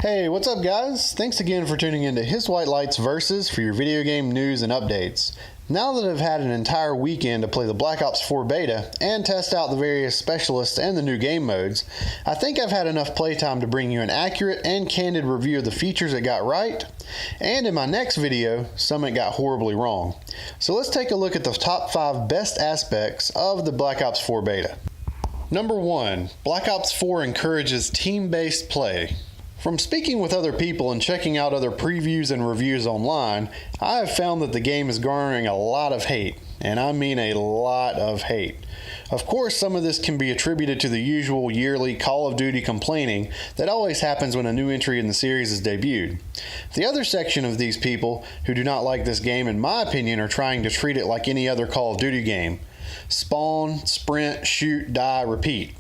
Hey, what's up guys? Thanks again for tuning into hiswhitelight's Versus for your video game news and updates. Now that I've had an entire weekend to play the Black Ops 4 beta and test out the various specialists and the new game modes, I think I've had enough playtime to bring you an accurate and candid review of the features it got right, and in my next video, some it got horribly wrong. So let's take a look at the top 5 best aspects of the Black Ops 4 beta. Number 1. Black Ops 4 encourages team-based play. From speaking with other people and checking out other previews and reviews online, I have found that the game is garnering a lot of hate, and I mean a lot of hate. Of course, some of this can be attributed to the usual yearly Call of Duty complaining that always happens when a new entry in the series is debuted. The other section of these people who do not like this game, in my opinion, are trying to treat it like any other Call of Duty game. Spawn, sprint, shoot, die, repeat.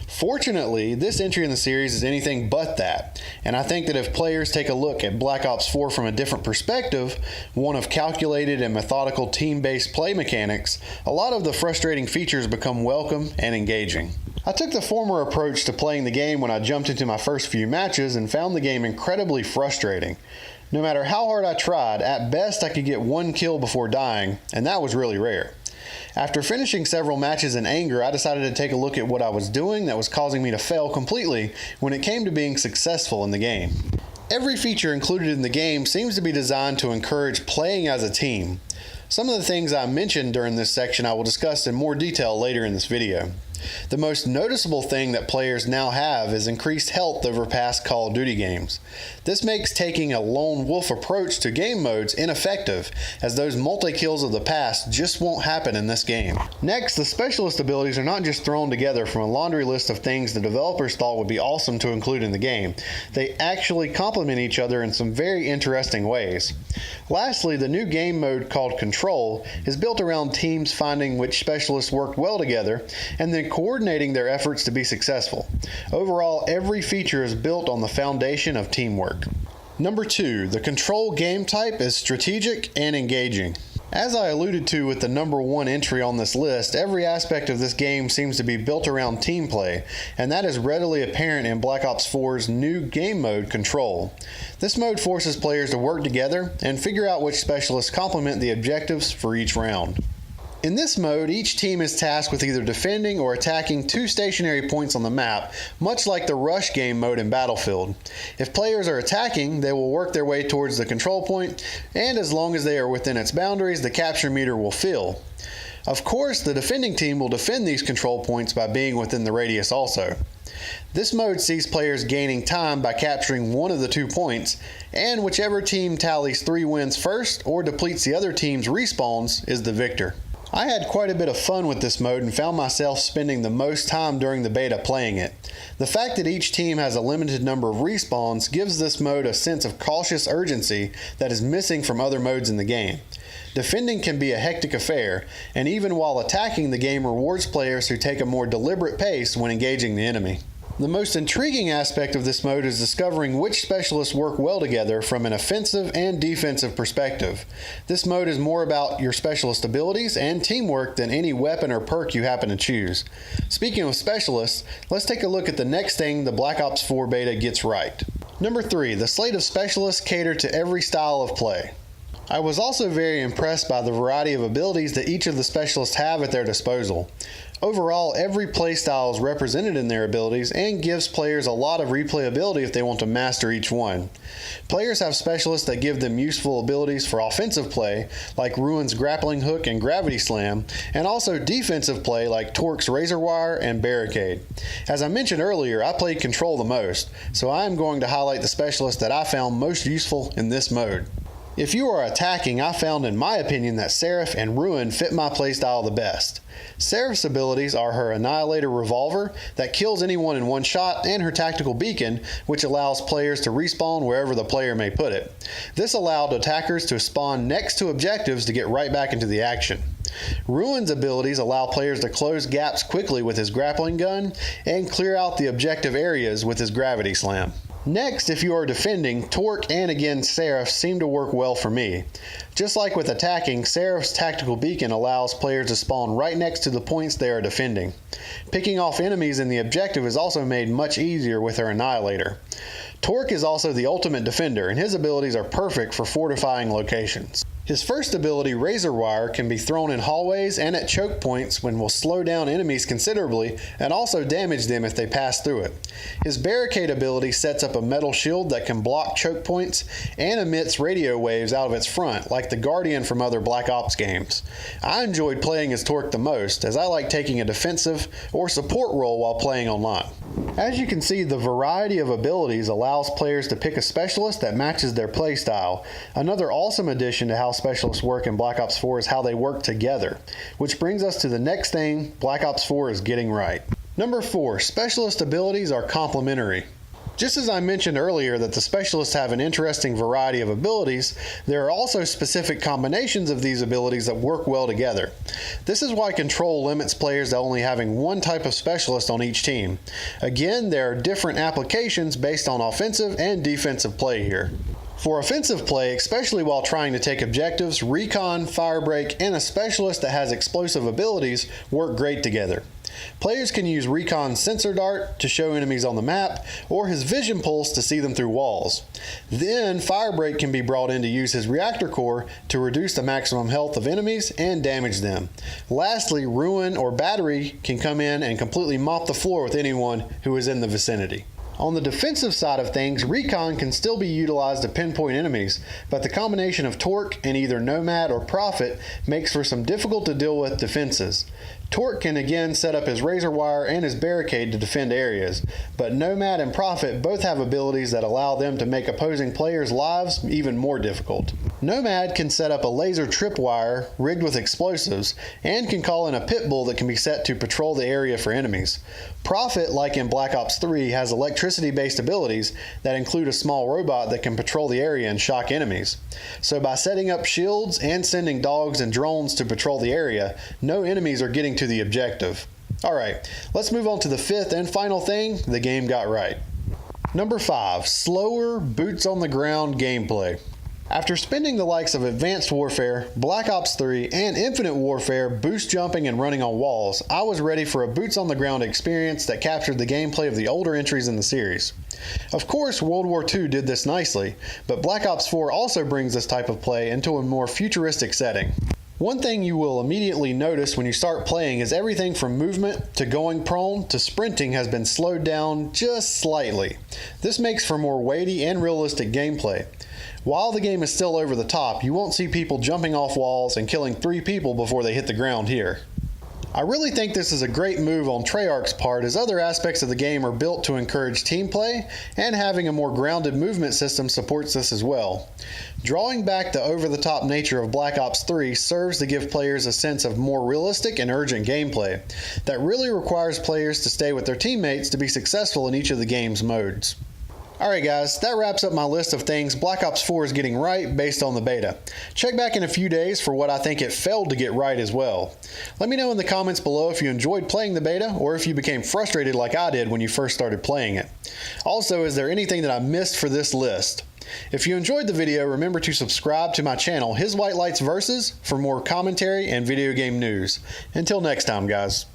Fortunately, this entry in the series is anything but that, and I think that if players take a look at Black Ops 4 from a different perspective, one of calculated and methodical team-based play mechanics, a lot of the frustrating features become welcome and engaging. I took the former approach to playing the game when I jumped into my first few matches and found the game incredibly frustrating. No matter how hard I tried, at best I could get one kill before dying, and that was really rare. After finishing several matches in anger, I decided to take a look at what I was doing that was causing me to fail completely when it came to being successful in the game. Every feature included in the game seems to be designed to encourage playing as a team. Some of the things I mentioned during this section I will discuss in more detail later in this video. The most noticeable thing that players now have is increased health over past Call of Duty games. This makes taking a lone wolf approach to game modes ineffective, as those multi-kills of the past just won't happen in this game. Next, the specialist abilities are not just thrown together from a laundry list of things the developers thought would be awesome to include in the game. They actually complement each other in some very interesting ways. Lastly, the new game mode called Control is built around teams finding which specialists work well together and then coordinating their efforts to be successful. Overall, every feature is built on the foundation of teamwork. Number 2, the Control game type is strategic and engaging. As I alluded to with the number 1 entry on this list, every aspect of this game seems to be built around team play, and that is readily apparent in Black Ops 4's new game mode, Control. This mode forces players to work together and figure out which specialists complement the objectives for each round. In this mode, each team is tasked with either defending or attacking 2 stationary points on the map, much like the Rush game mode in Battlefield. If players are attacking, they will work their way towards the control point, and as long as they are within its boundaries, the capture meter will fill. Of course, the defending team will defend these control points by being within the radius also. This mode sees players gaining time by capturing one of the 2 points, and whichever team tallies 3 wins first or depletes the other team's respawns is the victor. I had quite a bit of fun with this mode and found myself spending the most time during the beta playing it. The fact that each team has a limited number of respawns gives this mode a sense of cautious urgency that is missing from other modes in the game. Defending can be a hectic affair, and even while attacking, the game rewards players who take a more deliberate pace when engaging the enemy. The most intriguing aspect of this mode is discovering which specialists work well together from an offensive and defensive perspective. This mode is more about your specialist abilities and teamwork than any weapon or perk you happen to choose. Speaking of specialists, let's take a look at the next thing the Black Ops 4 beta gets right. Number 3, the slate of specialists cater to every style of play. I was also very impressed by the variety of abilities that each of the specialists have at their disposal. Overall, every playstyle is represented in their abilities and gives players a lot of replayability if they want to master each one. Players have specialists that give them useful abilities for offensive play, like Ruin's grappling hook and gravity slam, and also defensive play like Torque's razor wire and barricade. As I mentioned earlier, I played Control the most, so I am going to highlight the specialists that I found most useful in this mode. If you are attacking, I found in my opinion that Seraph and Ruin fit my playstyle the best. Seraph's abilities are her Annihilator revolver that kills anyone in one shot, and her tactical beacon, which allows players to respawn wherever the player may put it. This allowed attackers to spawn next to objectives to get right back into the action. Ruin's abilities allow players to close gaps quickly with his grappling gun and clear out the objective areas with his gravity slam. Next, if you are defending, Torque and again Seraph seem to work well for me. Just like with attacking, Seraph's tactical beacon allows players to spawn right next to the points they are defending. Picking off enemies in the objective is also made much easier with her Annihilator. Torque is also the ultimate defender, and his abilities are perfect for fortifying locations. His first ability, Razor Wire, can be thrown in hallways and at choke points when will slow down enemies considerably and also damage them if they pass through it. His Barricade ability sets up a metal shield that can block choke points and emits radio waves out of its front, like the Guardian from other Black Ops games. I enjoyed playing as Torque the most, as I like taking a defensive or support role while playing online. As you can see, the variety of abilities allows players to pick a specialist that matches their playstyle. Another awesome addition to how specialists work in Black Ops 4 is how they work together, which brings us to the next thing Black Ops 4 is getting right. Number 4, specialist abilities are complementary. Just as I mentioned earlier that the specialists have an interesting variety of abilities, there are also specific combinations of these abilities that work well together. This is why Control limits players to only having one type of specialist on each team. Again, there are different applications based on offensive and defensive play here. For offensive play, especially while trying to take objectives, Recon, Firebreak, and a specialist that has explosive abilities work great together. Players can use Recon's Sensor Dart to show enemies on the map, or his Vision Pulse to see them through walls. Then, Firebreak can be brought in to use his Reactor Core to reduce the maximum health of enemies and damage them. Lastly, Ruin or Battery can come in and completely mop the floor with anyone who is in the vicinity. On the defensive side of things, Recon can still be utilized to pinpoint enemies, but the combination of Torque and either Nomad or Prophet makes for some difficult to deal with defenses. Torque can again set up his Razor Wire and his Barricade to defend areas, but Nomad and Prophet both have abilities that allow them to make opposing players' lives even more difficult. Nomad can set up a laser tripwire rigged with explosives and can call in a pit bull that can be set to patrol the area for enemies. Prophet, like in Black Ops 3, has electricity-based abilities that include a small robot that can patrol the area and shock enemies. So by setting up shields and sending dogs and drones to patrol the area, no enemies are getting to the objective. Alright, let's move on to the fifth and final thing the game got right. Number 5, slower, boots on the ground gameplay. After spending the likes of Advanced Warfare, Black Ops 3, and Infinite Warfare boost jumping and running on walls, I was ready for a boots on the ground experience that captured the gameplay of the older entries in the series. Of course, World War II did this nicely, but Black Ops 4 also brings this type of play into a more futuristic setting. One thing you will immediately notice when you start playing is everything from movement to going prone to sprinting has been slowed down just slightly. This makes for more weighty and realistic gameplay. While the game is still over the top, you won't see people jumping off walls and killing 3 people before they hit the ground here. I really think this is a great move on Treyarch's part, as other aspects of the game are built to encourage team play, and having a more grounded movement system supports this as well. Drawing back the over-the-top nature of Black Ops 3 serves to give players a sense of more realistic and urgent gameplay that really requires players to stay with their teammates to be successful in each of the game's modes. Alright guys, that wraps up my list of things Black Ops 4 is getting right based on the beta. Check back in a few days for what I think it failed to get right as well. Let me know in the comments below if you enjoyed playing the beta or if you became frustrated like I did when you first started playing it. Also, is there anything that I missed for this list? If you enjoyed the video, remember to subscribe to my channel, hiswhitelight Versus, for more commentary and video game news. Until next time, guys.